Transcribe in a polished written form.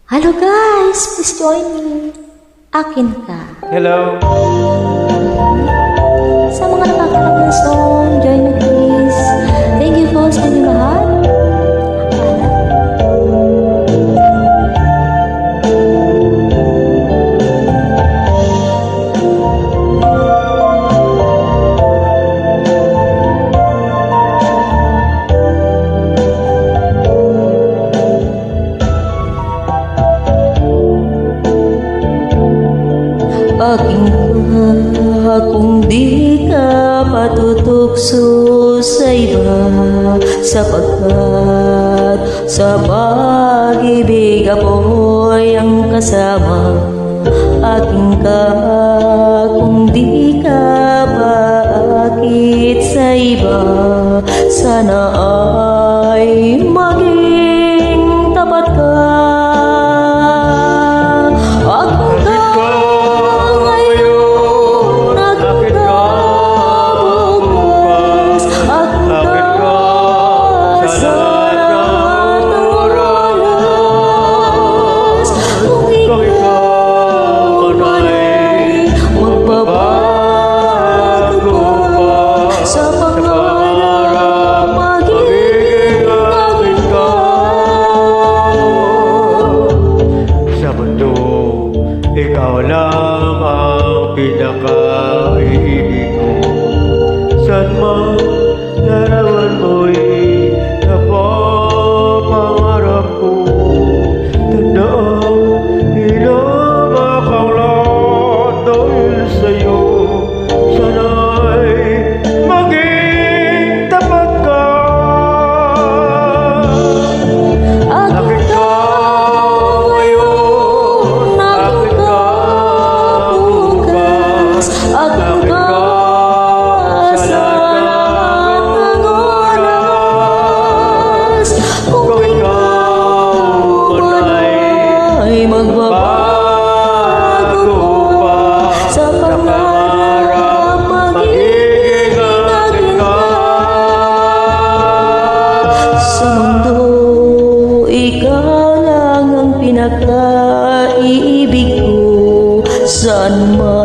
Hello guys, please join me. Akin ka. Hello. Sa mga nakakarating ng song, join me please. Thank you po sa inyong lahat. Aking ka kung di ka patutukso sa iba, sapagkat sa pag-ibig ako'y ang kasama. Aking ka kung di ka paakit sa iba, sana ay maging tapat ka. Ikaw lang ang pinaka-iibig ko. Saan man larawan mo'y napapangarap ko. Tandaan, hinabakanglan dahil sa'yo. Sana'y maging tapat ka. Akin ka magbabago pa sa pangarap, magiging akin ka. Sa mundo, ikaw lang ang pinaka-iibig ko. Saan man